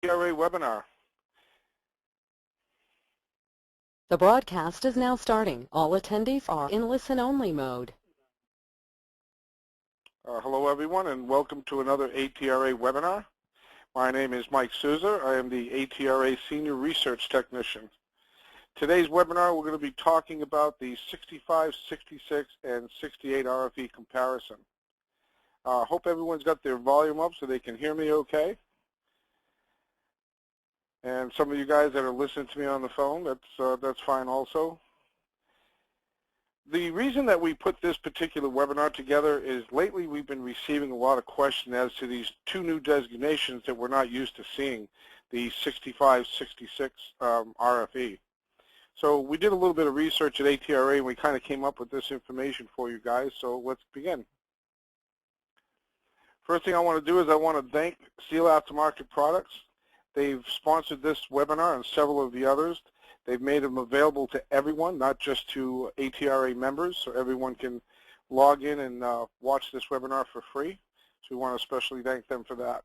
ATRA webinar. The broadcast is now starting. All attendees are in listen-only mode. Hello everyone and welcome to another ATRA webinar. My name is Mike Souza. I am the ATRA Senior Research Technician. Today's webinar we're going to be talking about the 65, 66, and 68 RFE comparison. Hope everyone's got their volume up so they can hear me okay. And some of you guys that are listening to me on the phone, that's fine also. The reason that we put this particular webinar together is lately we've been receiving a lot of questions as to these two new designations that we're not used to seeing, the 65, 66 RFE. So we did a little bit of research at ATRA and we kind of came up with this information for you guys, so let's begin. First thing I want to do is I want to thank Steel Aftermarket Products. They've sponsored this webinar and several of the others. They've made them available to everyone, not just to ATRA members, so everyone can log in and watch this webinar for free. So we want to especially thank them for that.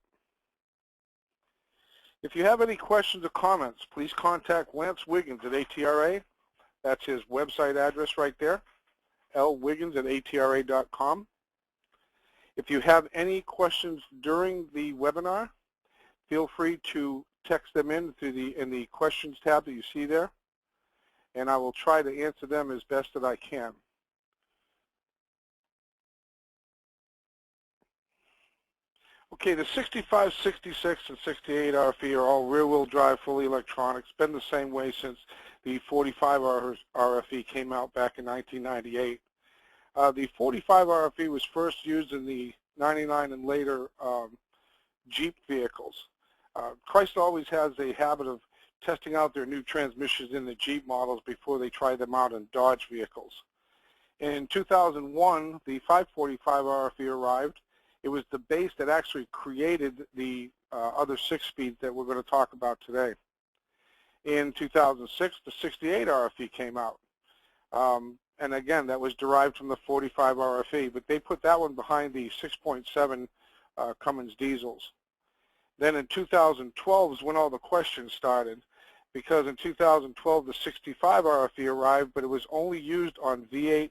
If you have any questions or comments, please contact Lance Wiggins at ATRA. That's his website address right there, lwiggins@atra.com. If you have any questions during the webinar, feel free to text them in the questions tab that you see there, and I will try to answer them as best that I can. Okay, the 65, 66, and 68 RFE are all rear-wheel drive, fully electronic. It's been the same way since the 45 RFE came out back in 1998. The 45 RFE was first used in the 99 and later Jeep vehicles. Chrysler always has a habit of testing out their new transmissions in the Jeep models before they try them out in Dodge vehicles. In 2001, the 545 RFE arrived. It was the base that actually created the other 6-speed that we're going to talk about today. In 2006, the 68 RFE came out. And again, that was derived from the 45 RFE, but they put that one behind the 6.7 Cummins diesels. Then in 2012 is when all the questions started, because in 2012 the 65 RFE arrived, but it was only used on V8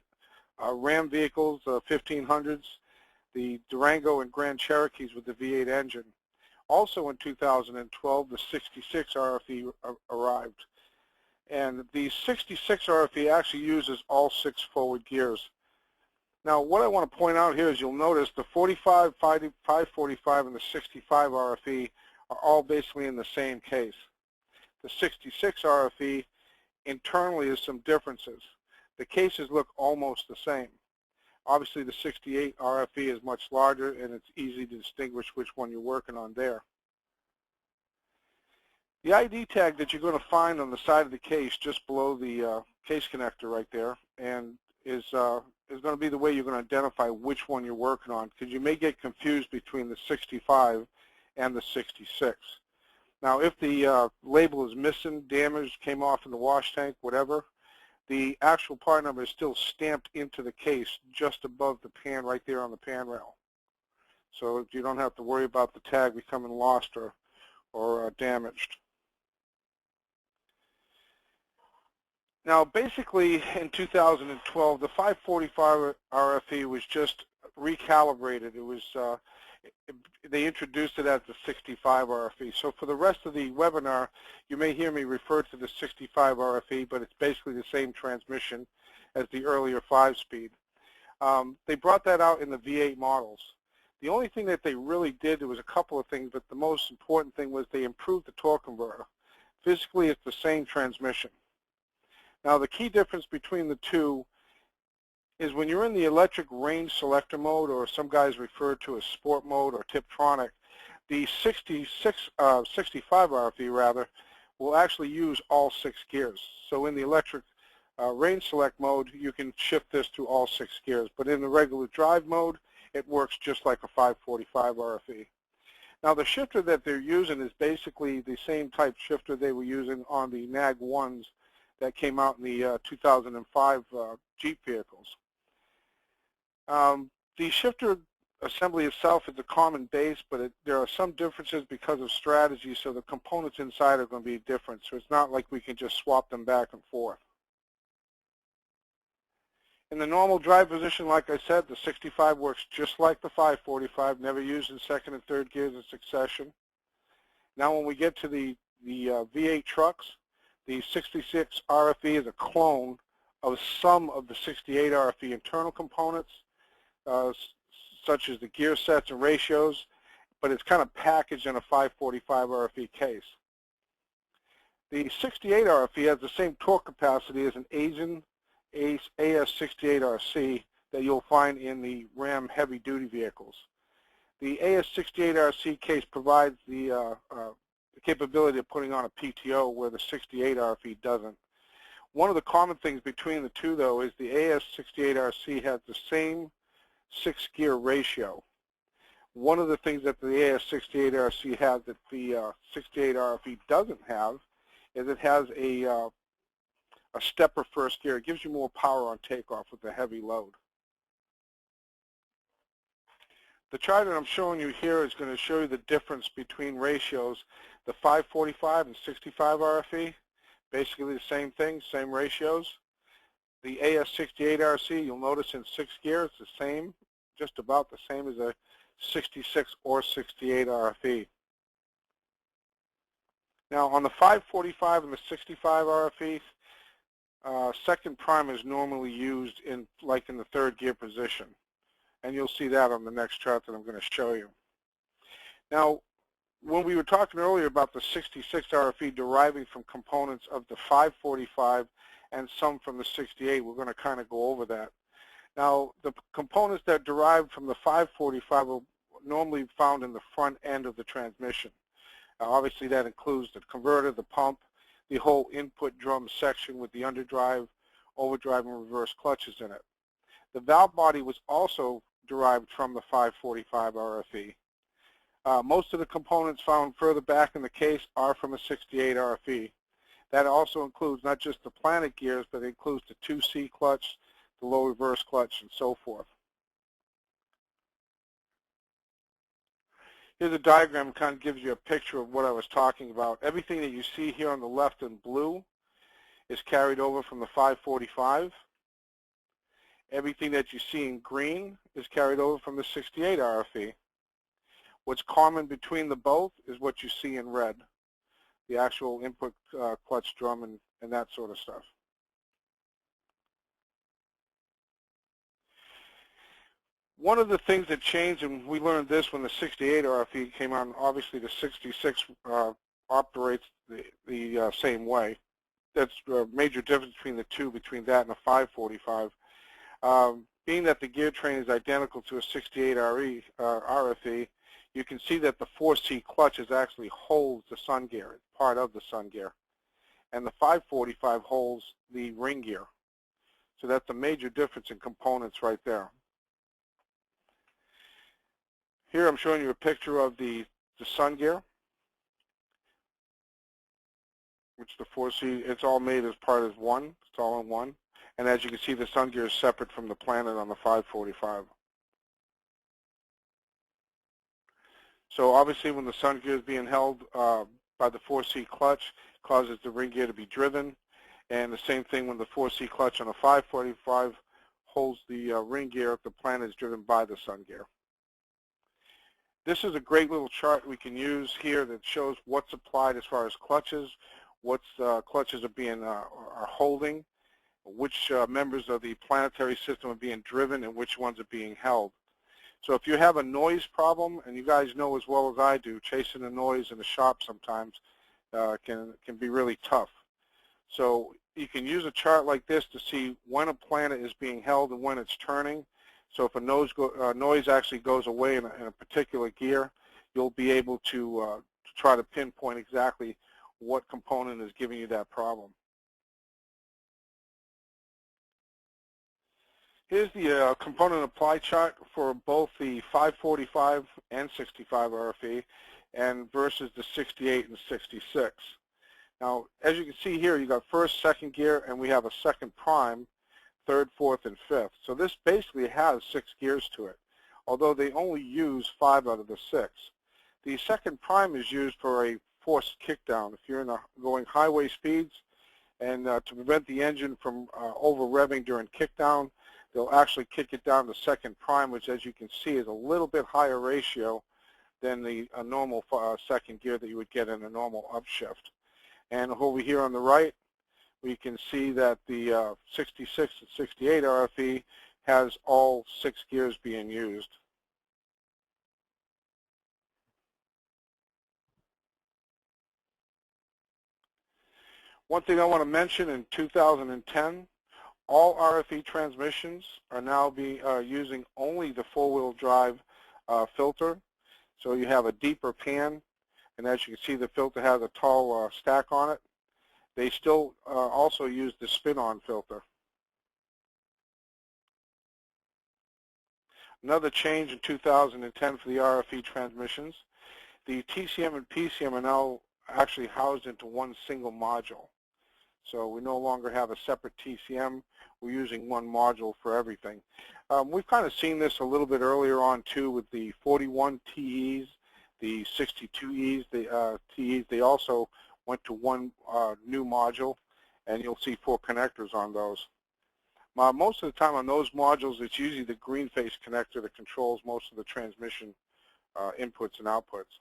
Ram vehicles, 1500s, the Durango and Grand Cherokees with the V8 engine. Also in 2012, the 66 RFE arrived. And the 66 RFE actually uses all 6 forward gears. Now, what I want to point out here is you'll notice the 45, 545, and the 65 RFE are all basically in the same case. The 66 RFE internally is some differences. The cases look almost the same. Obviously, the 68 RFE is much larger, and it's easy to distinguish which one you're working on there. The ID tag that you're going to find on the side of the case, just below the case connector right there, and is going to be the way you're going to identify which one you're working on, because you may get confused between the 65 and the 66. Now, if the label is missing, damaged, came off in the wash tank, whatever, the actual part number is still stamped into the case just above the pan right there on the pan rail. So you don't have to worry about the tag becoming lost or damaged. Now, basically, in 2012, the 545 RFE was just recalibrated. It was they introduced it as the 65 RFE. So for the rest of the webinar, you may hear me refer to the 65 RFE, but it's basically the same transmission as the earlier 5-speed. They brought that out in the V8 models. The only thing that they really did, there was a couple of things, but the most important thing was they improved the torque converter. Physically, it's the same transmission. Now, the key difference between the two is when you're in the electric range selector mode, or some guys refer to as sport mode or Tiptronic, the 65 RFE rather will actually use all 6 gears. So in the electric range select mode, you can shift this to all 6 gears. But in the regular drive mode, it works just like a 545 RFE. Now, the shifter that they're using is basically the same type shifter they were using on the NAG 1s that came out in the 2005 Jeep vehicles. The shifter assembly itself is a common base, but there are some differences because of strategy, so the components inside are going to be different. So it's not like we can just swap them back and forth. In the normal drive position, like I said, the 65 works just like the 545, never used in second and third gears in succession. Now when we get to the V8 trucks, the 66 RFE is a clone of some of the 68 RFE internal components, such as the gear sets and ratios, but it's kind of packaged in a 545 RFE case. The 68 RFE has the same torque capacity as an Asian AS68RC that you'll find in the Ram heavy-duty vehicles. The AS68RC case provides the capability of putting on a PTO where the 68 RFE doesn't. One of the common things between the two, though, is the AS68RC has the same 6-gear ratio. One of the things that the AS68RC has that the 68 RFE doesn't have is it has a stepper first gear. It gives you more power on takeoff with a heavy load. The chart that I'm showing you here is going to show you the difference between ratios. The 545 and 65 RFE, basically the same thing, same ratios. The AS68RC, you'll notice in 6 gear, it's the same, just about the same as a 66 or 68 RFE. Now on the 545 and the 65 RFE, second prime is normally used in the third gear position. And you'll see that on the next chart that I'm going to show you. Now, when we were talking earlier about the 66 RFE deriving from components of the 545 and some from the 68, we're going to kind of go over that. Now, the components that derive from the 545 are normally found in the front end of the transmission. Obviously, that includes the converter, the pump, the whole input drum section with the underdrive, overdrive, and reverse clutches in it. The valve body was also derived from the 545 RFE. Most of the components found further back in the case are from a 68 RFE. That also includes not just the planet gears, but it includes the 2C clutch, the low reverse clutch, and so forth. Here's a diagram that kind of gives you a picture of what I was talking about. Everything that you see here on the left in blue is carried over from the 545. Everything that you see in green is carried over from the 68 RFE. What's common between the both is what you see in red, the actual input clutch drum and that sort of stuff. One of the things that changed, and we learned this when the 68 RFE came on, obviously the 66 operates the same way. That's a major difference between the two, between that and the 545. Being that the gear train is identical to a 68 RFE, you can see that the 4C clutch actually holds the sun gear, it's part of the sun gear. And the 545 holds the ring gear. So that's a major difference in components right there. Here I'm showing you a picture of the sun gear, which the 4C, it's all made as part of one, it's all in one. And as you can see, the sun gear is separate from the planet on the 545. So obviously when the sun gear is being held by the 4C clutch, it causes the ring gear to be driven. And the same thing when the 4C clutch on a 545 holds the ring gear, the planet is driven by the sun gear. This is a great little chart we can use here that shows what's applied as far as clutches, what clutches are being are holding, which members of the planetary system are being driven, and which ones are being held. So if you have a noise problem, and you guys know as well as I do, chasing the noise in the shop sometimes can be really tough. So you can use a chart like this to see when a planet is being held and when it's turning. So if a noise actually goes away in a particular gear, you'll be able to try to pinpoint exactly what component is giving you that problem. Here's the component apply chart for both the 545 and 65 RFE and versus the 68 and 66. Now, as you can see here, you got first, second gear, and we have a second prime, third, fourth, and fifth. So this basically has 6 gears to it. although they only use 5 out of the 6. The second prime is used for a forced kickdown. If you're going highway speeds and to prevent the engine from over-revving during kickdown, they'll actually kick it down to second prime, which as you can see is a little bit higher ratio than the normal second gear that you would get in a normal upshift. And over here on the right, we can see that the 66 and 68 RFE has all 6 gears being used. One thing I want to mention, in 2010, all RFE transmissions are now using only the four-wheel drive filter. So you have a deeper pan, and as you can see, the filter has a tall stack on it. They still also use the spin-on filter. Another change in 2010 for the RFE transmissions, the TCM and PCM are now actually housed into one single module. So we no longer have a separate TCM. We're using one module for everything. We've kind of seen this a little bit earlier on too with the 41 TEs, the 62Es, the TEs. They also went to one new module, and you'll see 4 connectors on those. Most of the time on those modules, it's usually the green face connector that controls most of the transmission inputs and outputs.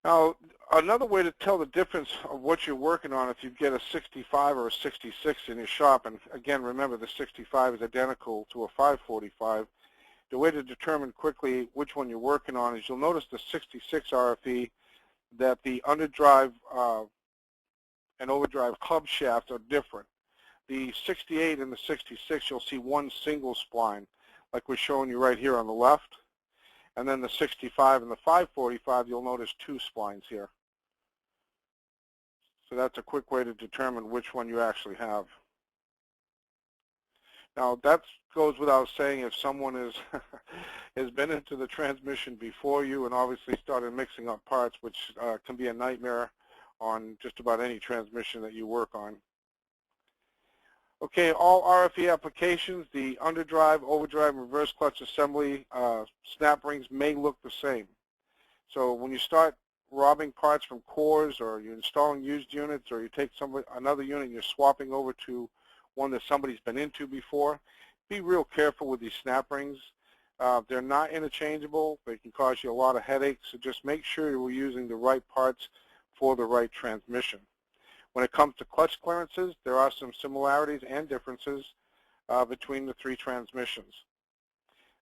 Now, another way to tell the difference of what you're working on if you get a 65 or a 66 in your shop, and again, remember the 65 is identical to a 545, the way to determine quickly which one you're working on is you'll notice the 66 RFE that the underdrive and overdrive club shafts are different. The 68 and the 66, you'll see one single spline, like we're showing you right here on the left. And then the 65 and the 545, you'll notice 2 splines here. So that's a quick way to determine which one you actually have. Now that goes without saying, if someone is has been into the transmission before you and obviously started mixing up parts, which can be a nightmare on just about any transmission that you work on. Okay, all RFE applications, the underdrive, overdrive, and reverse clutch assembly snap rings may look the same. So when you start robbing parts from cores, or you're installing used units, or you take another unit and you're swapping over to one that somebody's been into before, be real careful with these snap rings. They're not interchangeable. They can cause you a lot of headaches, so just make sure you're using the right parts for the right transmission. When it comes to clutch clearances, there are some similarities and differences between the 3 transmissions.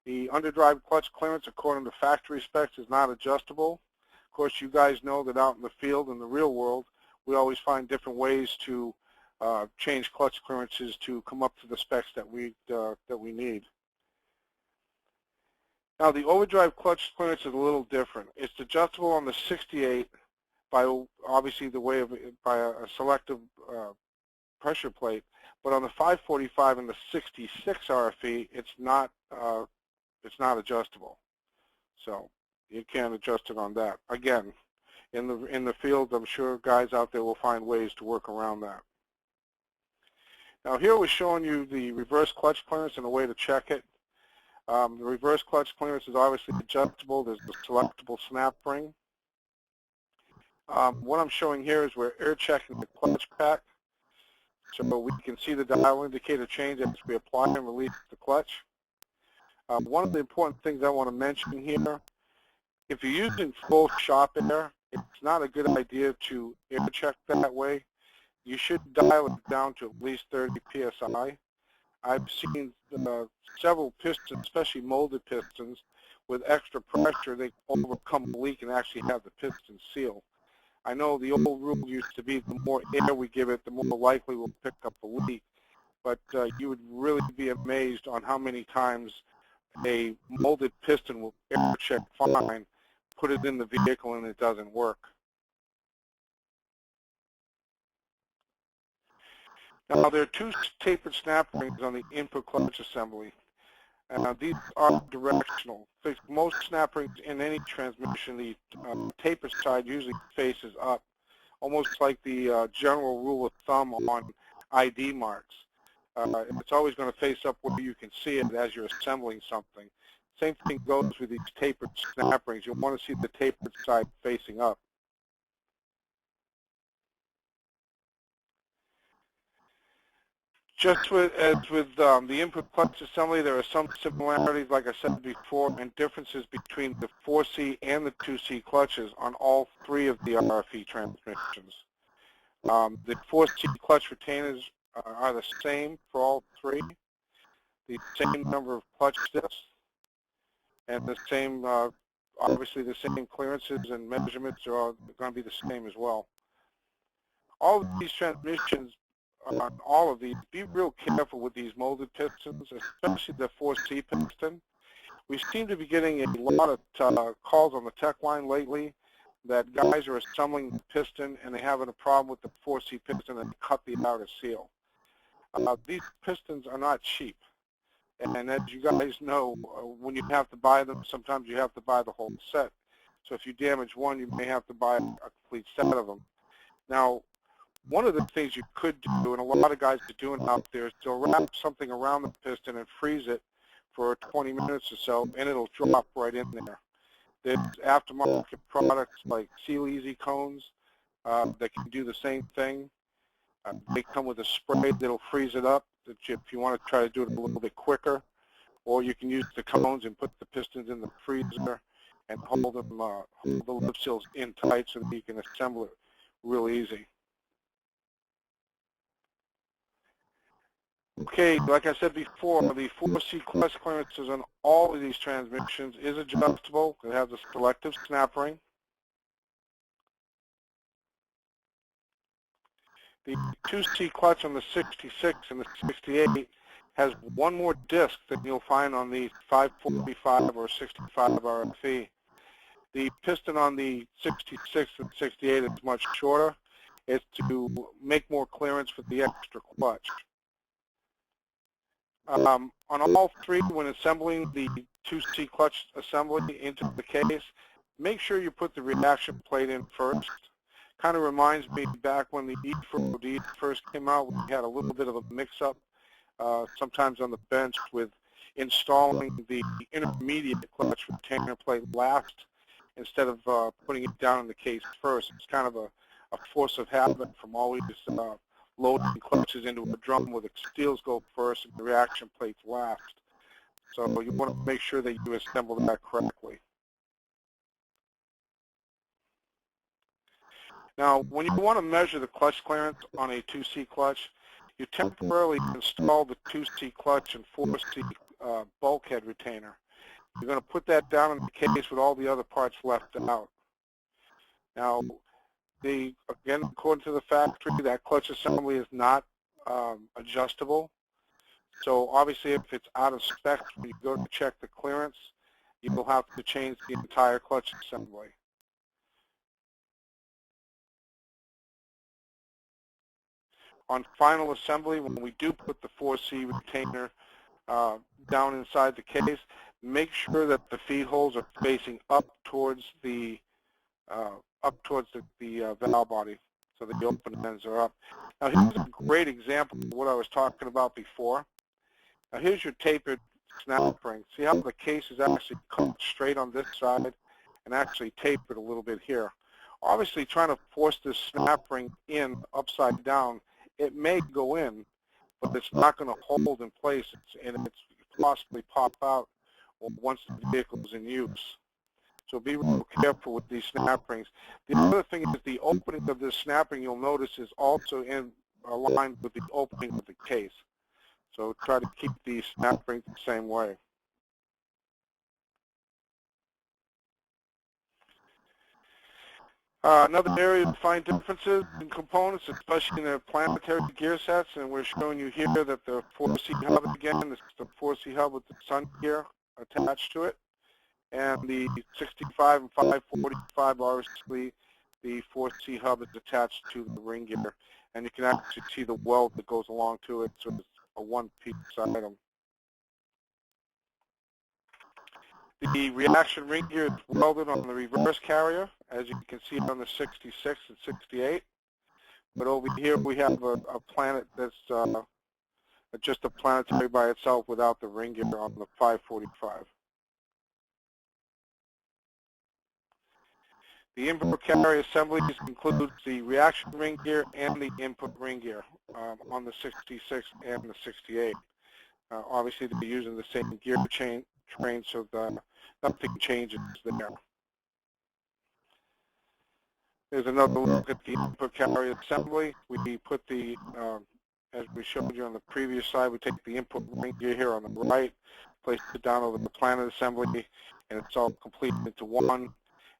The underdrive clutch clearance, according to factory specs, is not adjustable. Of course, you guys know that out in the field, in the real world, we always find different ways to change clutch clearances to come up to the specs that we need. Now, the overdrive clutch clearance is a little different. It's adjustable on the 68 by obviously the way of by a selective pressure plate, but on the 545 and the 66 RFE, it's not adjustable. So you can't adjust it on that. Again, in the field, I'm sure guys out there will find ways to work around that. Now here we're showing you the reverse clutch clearance and a way to check it. The reverse clutch clearance is obviously adjustable. There's the selectable snap ring. What I'm showing here is we're air checking the clutch pack. So we can see the dial indicator change as we apply and release the clutch. One of the important things I want to mention here, if you're using full shop air, it's not a good idea to air check that way. You should dial it down to at least 30 psi. I've seen several pistons, especially molded pistons, with extra pressure, they overcome a leak and actually have the piston seal. I know the old rule used to be the more air we give it, the more likely we'll pick up a leak. But you would really be amazed on how many times a molded piston will air check fine, put it in the vehicle, and it doesn't work. Now, there are 2 tapered snap rings on the input clutch assembly. These are directional. Most snap rings in any transmission, the tapered side usually faces up, almost like the general rule of thumb on ID marks. It's always going to face up where you can see it as you're assembling something. Same thing goes with these tapered snap rings. You'll want to see the tapered side facing up. Just as with the input clutch assembly, there are some similarities, like I said before, and differences between the 4C and the 2C clutches on all three of the RFE transmissions. The 4C clutch retainers are the same for all three, the same number of clutch discs, and the same, obviously the same clearances and measurements are all going to be the same as well. All of these transmissions, on all of these, be real careful with these molded pistons, especially the 4C piston. We seem to be getting a lot of calls on the tech line lately that guys are assembling the piston and they're having a problem with the 4C piston and cut the outer seal. These pistons are not cheap. And as you guys know, when you have to buy them, sometimes you have to buy the whole set. So if you damage one, you may have to buy a complete set of them. Now, one of the things you could do, and a lot of guys are doing out there, is to wrap something around the piston and freeze it for 20 minutes or so, and it'll drop right in there. There's aftermarket products like Seal Easy cones that can do the same thing. They come with a spray that'll freeze it up if you want to try to do it a little bit quicker, or you can use the cones and put the pistons in the freezer and hold the lip seals in tight so that you can assemble it real easy. Okay, like I said before, the 4C clutch clearances on all of these transmissions is adjustable. It has a selective snap ring. The 2C clutch on the 66 and the 68 has one more disc than you'll find on the 545 or 65 RFE. The piston on the 66 and 68 is much shorter. It's to make more clearance for the extra clutch. On all three, when assembling the 2C clutch assembly into the case, make sure you put the reaction plate in first. Kind of reminds me back when the E4OD first came out, we had a little bit of a mix-up sometimes on the bench with installing the intermediate clutch retainer plate last instead of putting it down in the case first. It's kind of a force of habit from always loading clutches into a drum where the steels go first and the reaction plates last. So you want to make sure that you assemble that correctly. Now, when you want to measure the clutch clearance on a 2C clutch, you temporarily install the 2C clutch and 4C bulkhead retainer. You're going to put that down in the case with all the other parts left out. Now, again, according to the factory, that clutch assembly is not adjustable. So obviously, if it's out of specs, when you go to check the clearance, you will have to change the entire clutch assembly. On final assembly, when we do put the 4C retainer down inside the case, make sure that the feed holes are facing up towards the valve body, so that the open ends are up. Now here's a great example of what I was talking about before. Now here's your tapered snap ring. See how the case is actually cut straight on this side and actually tapered a little bit here. Obviously, trying to force this snap ring in upside down, it may go in, but it's not going to hold in place, and it's possibly pop out once the vehicle is in use. So be real careful with these snap rings. The other thing is the opening of this snap ring, you'll notice, is also aligned with the opening of the case. So try to keep these snap rings the same way. Another area to find differences in components, especially in the planetary gear sets, and we're showing you here that the 4C hub again, this is the 4C hub with the sun gear attached to it, and the 65 and 545, obviously, the 4C hub is attached to the ring gear, and you can actually see the weld that goes along to it, so it's a one-piece item. The reaction ring gear is welded on the reverse carrier, as you can see on the 66 and 68. But over here we have a planet that's just the planetary by itself without the ring gear on the 545. The input carrier assemblies includes the reaction ring gear and the input ring gear on the 66 and the 68. Obviously, they're using the same gear train, so nothing changes there. There's another look at the input carrier assembly. We put the, as we showed you on the previous slide, we take the input ring gear here on the right, place it down over the planet assembly, and it's all completed into one.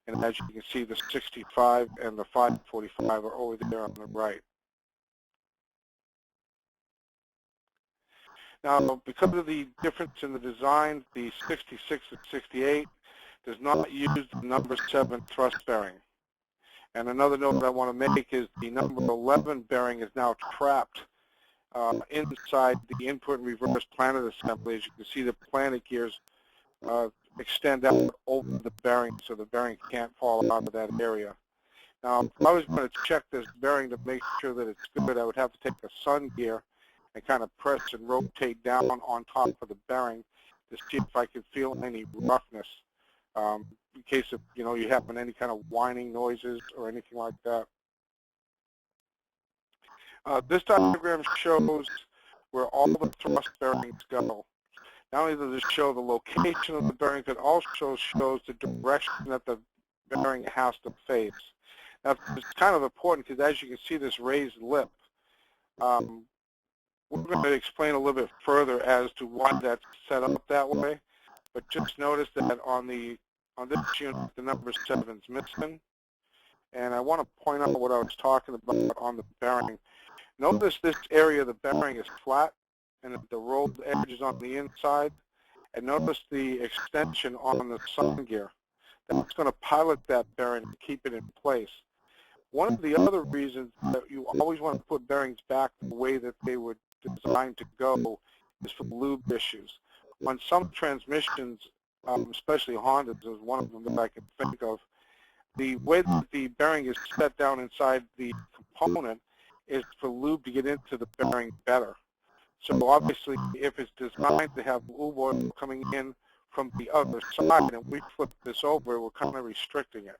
And as you can see, the 65 and the 545 are over there on the right. Now, because of the difference in the design, the 66 and 68 does not use the number 7 thrust bearing. And another note that I want to make is the number 11 bearing is now trapped inside the input and reverse planet assembly. As you can see, the planet gears extend out over the bearing, so the bearing can't fall out of that area. Now, if I was going to check this bearing to make sure that it's good, I would have to take a sun gear and kind of press and rotate down on top of the bearing to see if I could feel any roughness, in case of, you happen any kind of whining noises or anything like that. This diagram shows where all the thrust bearings go. Not only does it show the location of the bearings, it also shows the direction that the bearing has to face. Now, it's kind of important because as you can see this raised lip, we're going to explain a little bit further as to why that's set up that way. But just notice that on this unit, the number 7 is missing. And I want to point out what I was talking about on the bearing. Notice this area of the bearing is flat, and the rolled edge is on the inside. And notice the extension on the sun gear. That's going to pilot that bearing and keep it in place. One of the other reasons that you always want to put bearings back the way that they were designed to go is for lube issues. On some transmissions, especially Honda's is one of them that I can think of, the way that the bearing is set down inside the component is for lube to get into the bearing better. So obviously, if it's designed to have lube oil coming in from the other side and we flip this over, we're kind of restricting it.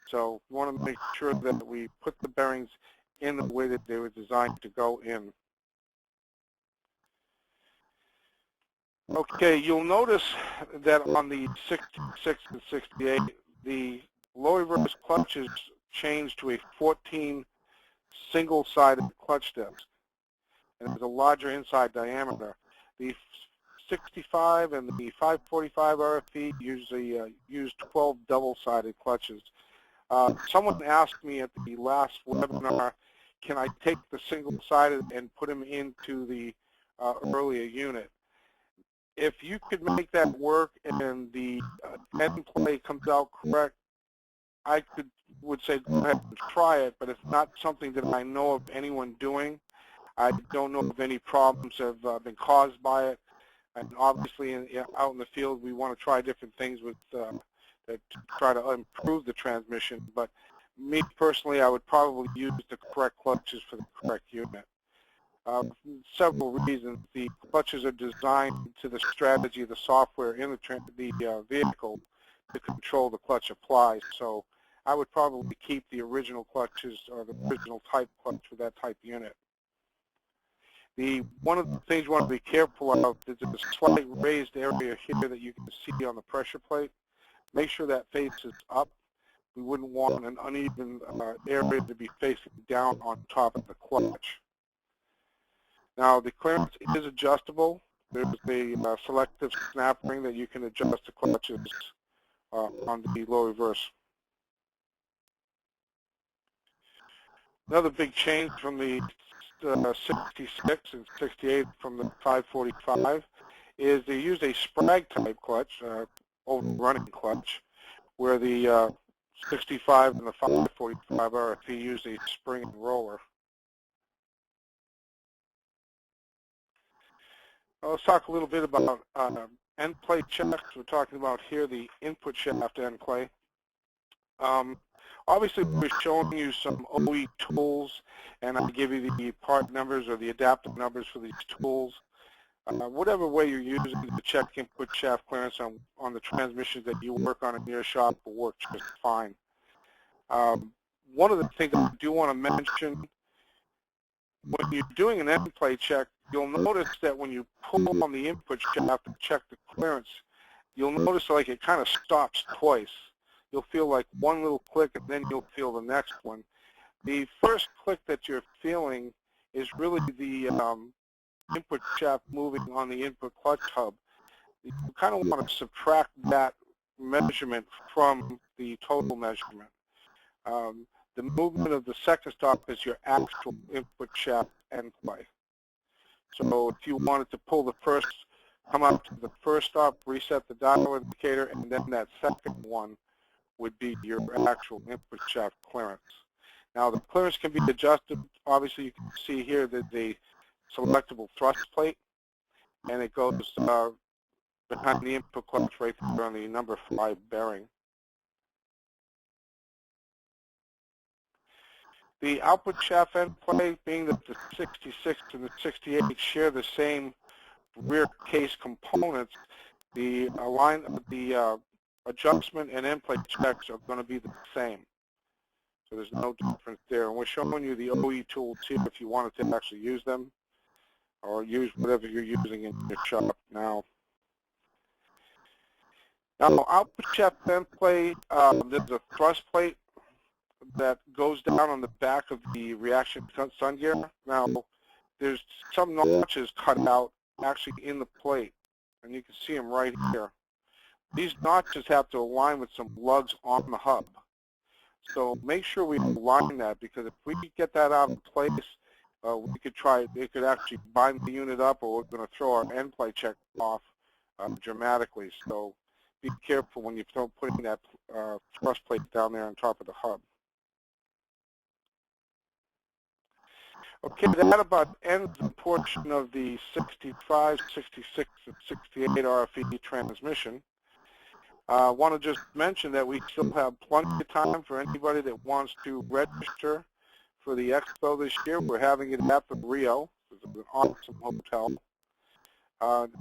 So we want to make sure that we put the bearings in the way that they were designed to go in. Okay, you'll notice that on the 66 and 68, the low reverse clutches changed to a 14 single-sided clutch disc, and there's a larger inside diameter. The 65 and the 545 RFE usually use 12 double-sided clutches. Someone asked me at the last webinar, can I take the single-sided and put them into the earlier unit? If you could make that work and the end play comes out correct, I would say go ahead and try it, but it's not something that I know of anyone doing. I don't know if any problems have been caused by it. And obviously, out in the field, we want to try different things with that to try to improve the transmission. But me personally, I would probably use the correct clutches for the correct unit. Several reasons. The clutches are designed to the strategy of the software in the vehicle to control the clutch apply. So I would probably keep the original clutches or the original type clutch for that type unit. One of the things you want to be careful of is there's a slight raised area here that you can see on the pressure plate. Make sure that faces up. We wouldn't want an uneven area to be facing down on top of the clutch. Now, the clearance is adjustable. There's a selective snap ring that you can adjust the clutches on the low reverse. Another big change from the 66 and 68 from the 545 is they use a sprag type clutch, overrunning clutch, where the 65 and the 545 RFE use a spring and roller. Let's talk a little bit about end plate checks. We're talking about here the input shaft end plate. Obviously, we're showing you some OE tools, and I give you the part numbers or the adapter numbers for these tools. whatever way you're using to check input shaft clearance on the transmissions that you work on in your shop will work just fine. One of the things I do want to mention, when you're doing an end plate check, you'll notice that when you pull on the input shaft to check the clearance, you'll notice like it kind of stops twice. You'll feel like one little click and then you'll feel the next one. The first click that you're feeling is really the input shaft moving on the input clutch hub. You kind of want to subtract that measurement from the total measurement. The movement of the second stop is your actual input shaft end play. So if you wanted to pull the first, come up to the first stop, reset the dial indicator, and then that second one would be your actual input shaft clearance. Now the clearance can be adjusted. Obviously you can see here that the selectable thrust plate, and it goes behind the input clutch right there on the number 5 bearing. The output shaft end play, being that the 66 and the 68 share the same rear case components, the adjustment and end plate checks are going to be the same. So there's no difference there. And we're showing you the OE tools here if you wanted to actually use them, or use whatever you're using in your shop now. Now, output shaft end plate, there's a thrust plate that goes down on the back of the reaction sun gear. Now, there's some notches cut out actually in the plate, and you can see them right here. These notches have to align with some lugs on the hub. So make sure we align that, because if we get that out of place, we could try, it could actually bind the unit up, or we're going to throw our end plate check off dramatically. So be careful when you're putting that thrust plate down there on top of the hub. Okay, that about ends the portion of the 65, 66, and 68 RFE transmission. I want to just mention that we still have plenty of time for anybody that wants to register for the expo this year. We're having it at the Rio. It's an awesome hotel.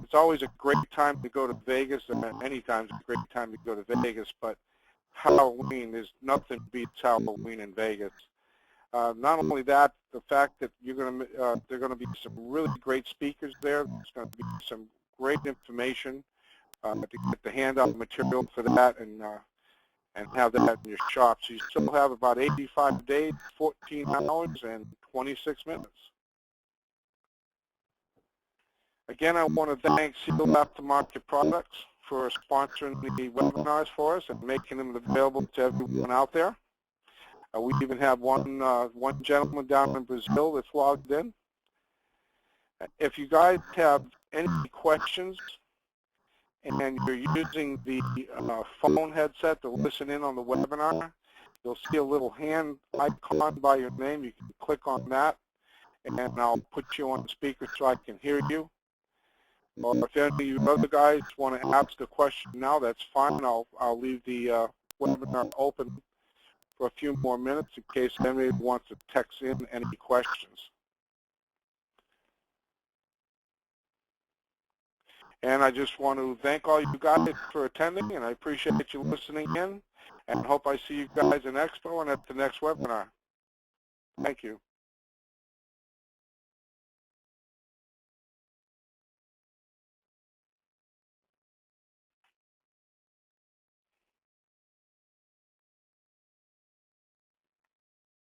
It's always a great time to go to Vegas, and any time it's a great time to go to Vegas, but Halloween, there's nothing beats Halloween in Vegas. Not only that, the fact that you're going to, there are going to be some really great speakers there. There's going to be some great information to get the handout material for that and have that in your shop. So you still have about 85 days, 14 hours, and 26 minutes. Again, I want to thank Seal Aftermarket Products for sponsoring the webinars for us and making them available to everyone out there. We even have one gentleman down in Brazil that's logged in. If you guys have any questions and you're using the phone headset to listen in on the webinar, you'll see a little hand icon by your name. You can click on that, and I'll put you on speaker so I can hear you. Or if any of you other guys want to ask a question now, that's fine. I'll leave the webinar open for a few more minutes in case anybody wants to text in any questions. And I just want to thank all you guys for attending, and I appreciate you listening in, and hope I see you guys in Expo and at the next webinar. Thank you.